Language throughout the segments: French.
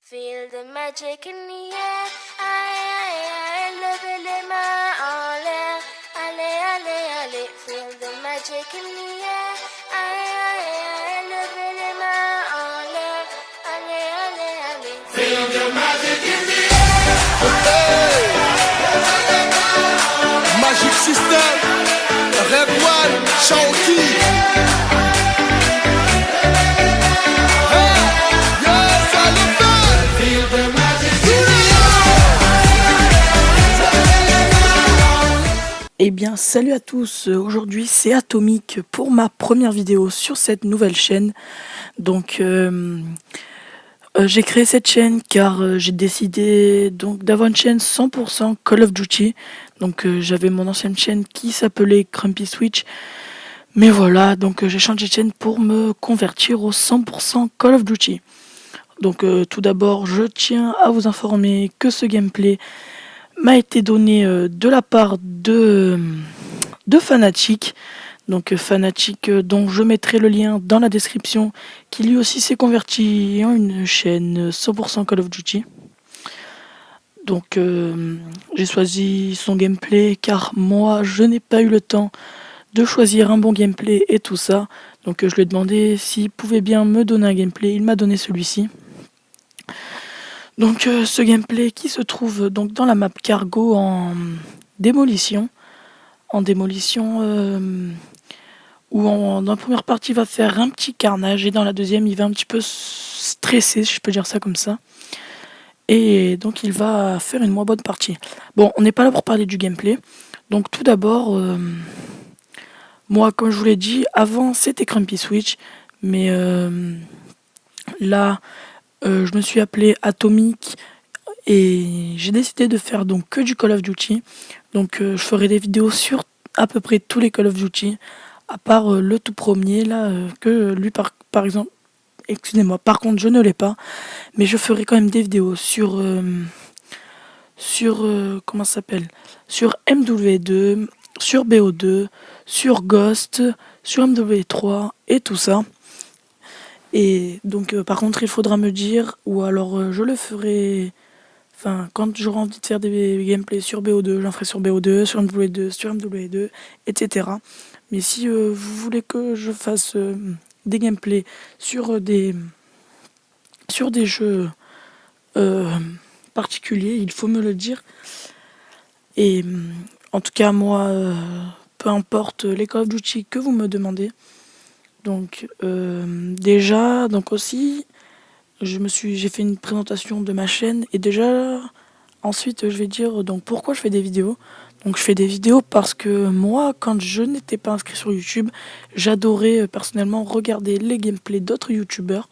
Feel the magic in the air, aïe, levez les mains en l'air, allez, allez, allez. Feel the magic in the air, aïe, levez les mains en l'air, allez, allez, allez. Feel the magic in the air. Magic System, Red One, Shawty. Eh bien salut à tous, aujourd'hui c'est Atomic pour ma première vidéo sur cette nouvelle chaîne. Donc j'ai créé cette chaîne car j'ai décidé donc d'avoir une chaîne 100% Call of Duty. Donc j'avais mon ancienne chaîne qui s'appelait Crumpy Switch. Mais voilà, donc j'ai changé de chaîne pour me convertir au 100% Call of Duty. Donc tout d'abord je tiens à vous informer que ce gameplay m'a été donné de la part de Fnatic. Donc Fnatic dont je mettrai le lien dans la description, qui lui aussi s'est converti en une chaîne 100% Call of Duty. Donc j'ai choisi son gameplay car moi je n'ai pas eu le temps de choisir un bon gameplay et tout ça. Donc je lui ai demandé s'il pouvait bien me donner un gameplay, il m'a donné celui-ci. Donc ce gameplay qui se trouve donc dans la map cargo en démolition. Où dans la première partie il va faire un petit carnage et dans la deuxième il va un petit peu stresser, si je peux dire ça comme ça. Et donc il va faire une moins bonne partie. Bon, on n'est pas là pour parler du gameplay. Donc tout d'abord, moi comme je vous l'ai dit, avant c'était Crumpy Switch. Mais là... je me suis appelé Atomic et j'ai décidé de faire donc que du Call of Duty. Donc je ferai des vidéos sur à peu près tous les Call of Duty, à part le tout premier là, que lui par exemple, excusez-moi, par contre je ne l'ai pas, mais je ferai quand même des vidéos sur comment ça s'appelle, sur MW2, sur BO2, sur Ghost, sur MW3 et tout ça. Et donc par contre il faudra me dire, ou alors je le ferai, enfin quand j'aurai envie de faire des gameplays sur BO2, j'en ferai sur BO2, sur MW2, sur MW2, etc. Mais si vous voulez que je fasse des gameplays sur des jeux particuliers, il faut me le dire. Et en tout cas moi, peu importe les Call of Duty que vous me demandez. Donc déjà, donc aussi, j'ai fait une présentation de ma chaîne et déjà, ensuite je vais dire donc pourquoi je fais des vidéos. Donc je fais des vidéos parce que moi, quand je n'étais pas inscrit sur YouTube, j'adorais personnellement regarder les gameplays d'autres YouTubeurs.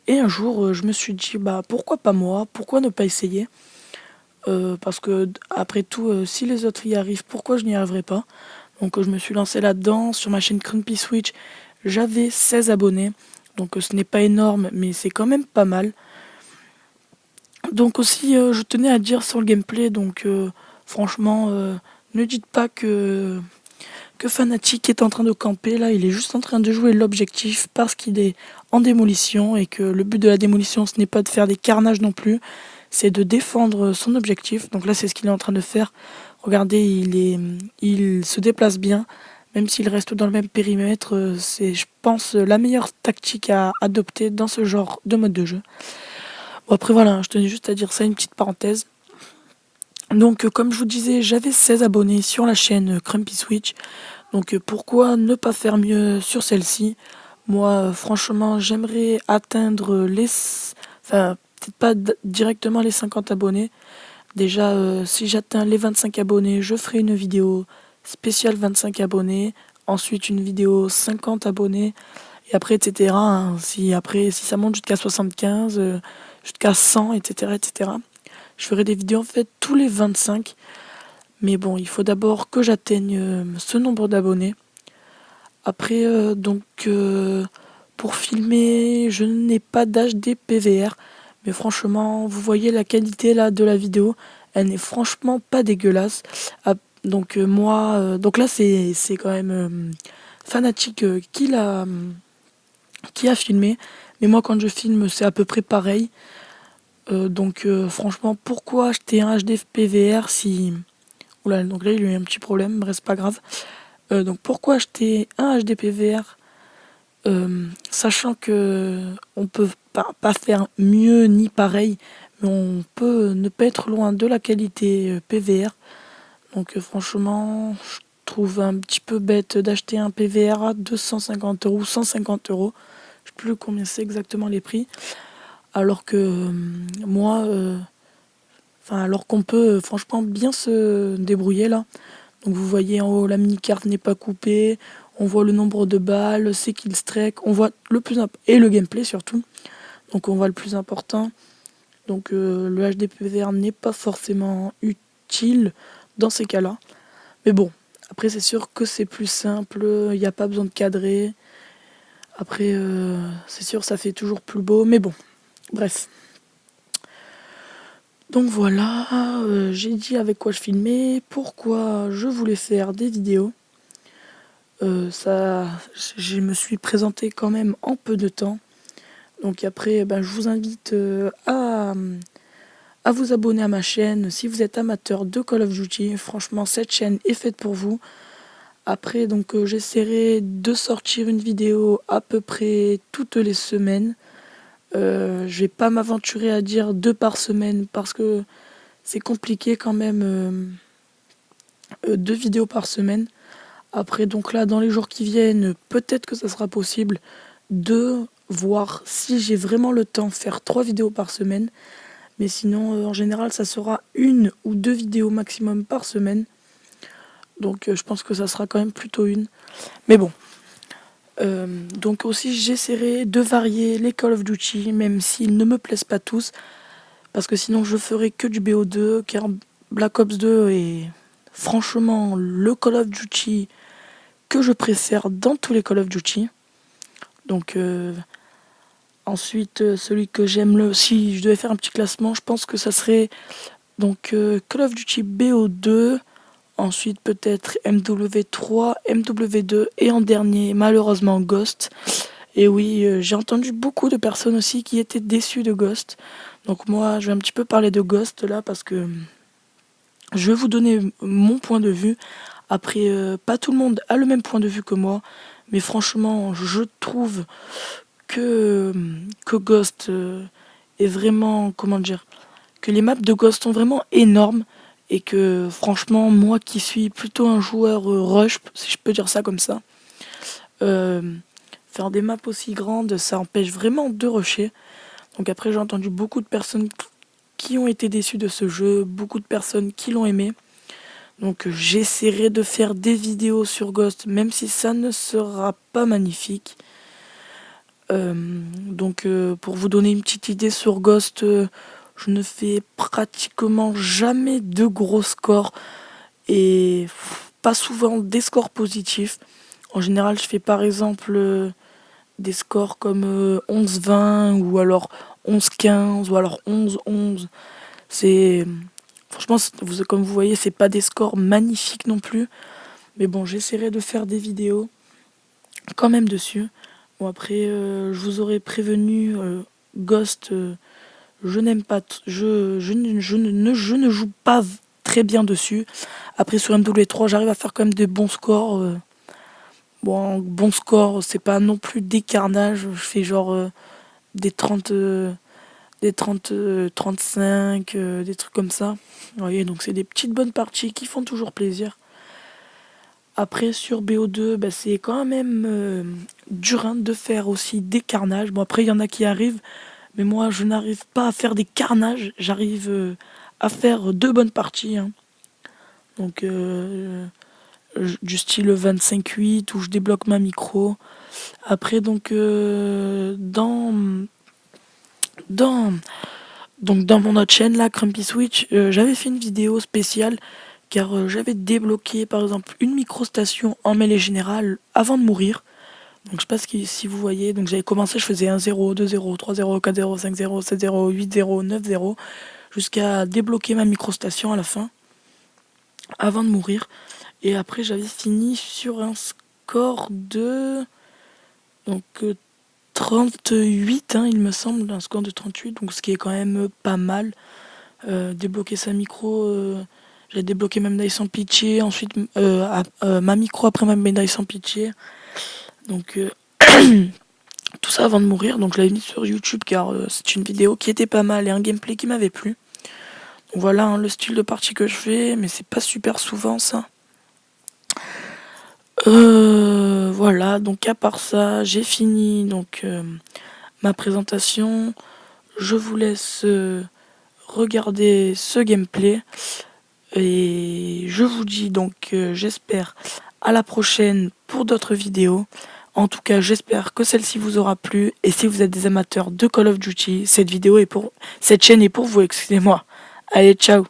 Et un jour, je me suis dit, bah pourquoi pas moi, pourquoi ne pas essayer, parce que après tout, si les autres y arrivent, pourquoi je n'y arriverai pas. Donc je me suis lancé là-dedans sur ma chaîne Crumpy Switch. J'avais 16 abonnés, donc ce n'est pas énorme, mais c'est quand même pas mal. Donc aussi, je tenais à dire sur le gameplay, donc franchement, ne dites pas que Fnatic est en train de camper, là, il est juste en train de jouer l'objectif parce qu'il est en démolition et que le but de la démolition, ce n'est pas de faire des carnages non plus, c'est de défendre son objectif. Donc là, c'est ce qu'il est en train de faire. Regardez, il se déplace bien. Même s'il reste dans le même périmètre, c'est, je pense, la meilleure tactique à adopter dans ce genre de mode de jeu. Bon, après voilà, je tenais juste à dire ça, une petite parenthèse. Donc comme je vous disais, j'avais 16 abonnés sur la chaîne Crumpy Switch. Donc pourquoi ne pas faire mieux sur celle-ci? Moi, franchement, j'aimerais atteindre les... Enfin, peut-être pas directement les 50 abonnés. Déjà, si j'atteins les 25 abonnés, je ferai une vidéo spécial 25 abonnés, ensuite une vidéo 50 abonnés, et après, etc. Hein, si ça monte jusqu'à 75, jusqu'à 100, etc., etc. Je ferai des vidéos en fait tous les 25. Mais bon, il faut d'abord que j'atteigne ce nombre d'abonnés. Après, pour filmer, je n'ai pas d'HD PVR. Mais franchement, vous voyez la qualité là de la vidéo, elle n'est franchement pas dégueulasse. Donc donc là c'est quand même Fnatic qui a filmé. Mais moi quand je filme c'est à peu près pareil. Franchement, pourquoi acheter un HD PVR si... Oula, donc là il y a eu un petit problème, bref, c'est pas grave. Donc pourquoi acheter un HD PVR sachant que on peut pas faire mieux ni pareil, mais on peut ne pas être loin de la qualité PVR. Franchement, je trouve un petit peu bête d'acheter un PVR à 250 €, 150 €. Je sais plus combien c'est exactement les prix. Alors que moi, alors qu'on peut franchement bien se débrouiller là. Donc vous voyez en haut, la mini-carte n'est pas coupée. On voit le nombre de balles, c'est kill streak. On voit le plus et le gameplay surtout. Donc on voit le plus important. Donc le HD PVR n'est pas forcément utile dans ces cas-là. Mais bon, après c'est sûr que c'est plus simple. Il n'y a pas besoin de cadrer. Après c'est sûr ça fait toujours plus beau. Mais bon, bref. Donc voilà, j'ai dit avec quoi je filmais, pourquoi je voulais faire des vidéos. Je me suis présenté quand même en peu de temps. Donc après, je vous invite à vous abonner à ma chaîne si vous êtes amateur de Call of Duty. Franchement, cette chaîne est faite pour vous. Après, j'essaierai de sortir une vidéo à peu près toutes les semaines. Je vais pas m'aventurer à dire 2 par semaine parce que c'est compliqué quand même 2 vidéos par semaine. Après, donc là, dans les jours qui viennent, peut-être que ça sera possible de voir si j'ai vraiment le temps de faire 3 vidéos par semaine. Mais sinon, en général, ça sera 1 ou 2 vidéos maximum par semaine. Donc je pense que ça sera quand même plutôt 1. Mais bon. Donc aussi, j'essaierai de varier les Call of Duty, même s'ils ne me plaisent pas tous. Parce que sinon, je ferai que du BO2, car Black Ops 2 est franchement le Call of Duty que je préfère dans tous les Call of Duty. Donc ensuite, celui que j'aime si je devais faire un petit classement, je pense que ça serait Call of Duty BO2, ensuite peut-être MW3, MW2 et en dernier malheureusement Ghost. Et oui, j'ai entendu beaucoup de personnes aussi qui étaient déçues de Ghost. Donc moi, je vais un petit peu parler de Ghost là parce que je vais vous donner mon point de vue. Après, pas tout le monde a le même point de vue que moi, mais franchement, je trouve que Ghost est vraiment, comment dire, que les maps de Ghost sont vraiment énormes et que franchement, moi qui suis plutôt un joueur rush, si je peux dire ça comme ça, faire des maps aussi grandes, ça empêche vraiment de rusher. Donc après, j'ai entendu beaucoup de personnes qui ont été déçues de ce jeu, beaucoup de personnes qui l'ont aimé. Donc j'essaierai de faire des vidéos sur Ghost, même si ça ne sera pas magnifique. Pour vous donner une petite idée sur Ghost, je ne fais pratiquement jamais de gros scores et pas souvent des scores positifs. En général, je fais par exemple des scores comme 11-20 ou alors 11-15 ou alors 11-11. Franchement, comme vous voyez, c'est pas des scores magnifiques non plus. Mais bon, j'essaierai de faire des vidéos quand même dessus. Bon, après, je vous aurais prévenu, Ghost, je n'aime pas, je ne joue pas très bien dessus. Après, sur MW3, j'arrive à faire quand même des bons scores. Bon score, c'est pas non plus des carnages. Je fais genre des 30, 35, des trucs comme ça. Vous voyez, donc c'est des petites bonnes parties qui font toujours plaisir. Après, sur BO2, c'est quand même dur de faire aussi des carnages. Bon, après, il y en a qui arrivent, mais moi, je n'arrive pas à faire des carnages. J'arrive à faire 2 bonnes parties. Donc, du style 25-8, où je débloque ma micro. Après, dans mon autre chaîne, là, Crumpy Switch, j'avais fait une vidéo spéciale car j'avais débloqué par exemple une micro-station en mêlée générale avant de mourir. Donc je sais pas si vous voyez, donc j'avais commencé, je faisais 1-0, 2-0, 3-0, 4-0, 5-0, 7-0, 8-0, 9-0, jusqu'à débloquer ma micro-station à la fin, avant de mourir. Et après j'avais fini sur un score de 38, hein, il me semble, un score de 38, donc ce qui est quand même pas mal. Débloquer sa micro, j'ai débloqué ma médaille sans pitié, ensuite ma micro après ma médaille sans pitié. Donc tout ça avant de mourir, donc je l'avais mis sur YouTube car c'est une vidéo qui était pas mal et un gameplay qui m'avait plu. Donc voilà hein, le style de partie que je fais, mais c'est pas super souvent ça. Voilà, donc à part ça, j'ai fini donc ma présentation. Je vous laisse regarder ce gameplay et je vous dis donc j'espère à la prochaine pour d'autres vidéos. En tout cas, j'espère que celle-ci vous aura plu et si vous êtes des amateurs de Call of Duty, cette chaîne est pour vous, excusez-moi. Allez, ciao.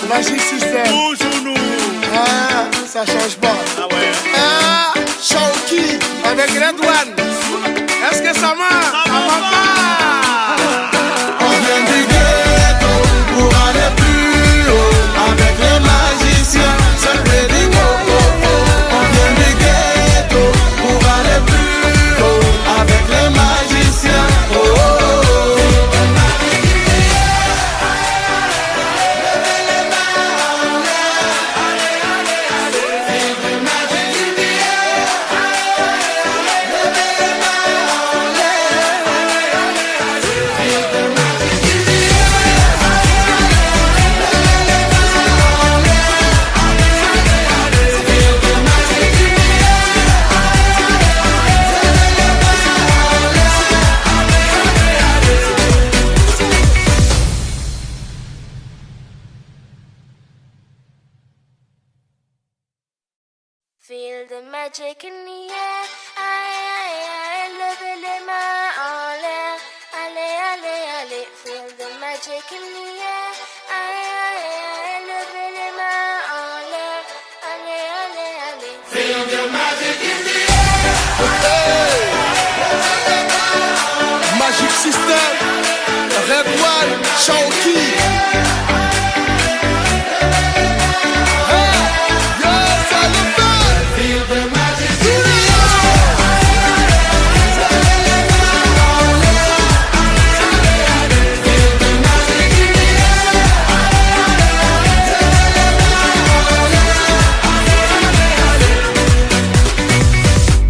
Magic System. Toujours nous. Ah, ça change pas. Ah ouais. Ah, Shawky avec Red One. Est-ce que ça marche? Ça va pas. On vient du ghetto pour aller plus haut. Avec les magiciens, c'est ready go. On vient du ghetto pour aller plus haut. Avec les magiciens. Feel the magic in the air, aïe, levez les mains en l'air, allez, allez, allez. Feel the magic in the air, aïe, levez les mains en l'air, allez, allez, allez. Feel the magic in the air. Magic System, Red One, Shawky.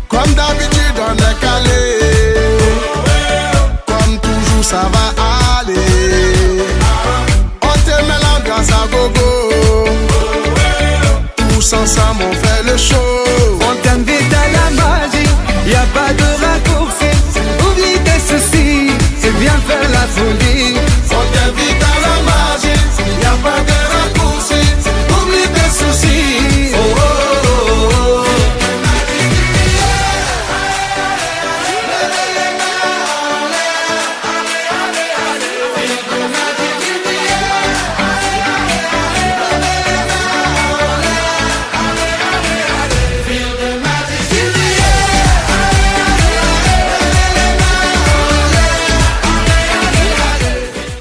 Comme d'habitude on est calé, comme toujours ça va aller. On te met l'ambiance à gogo, tous ensemble on fait le show.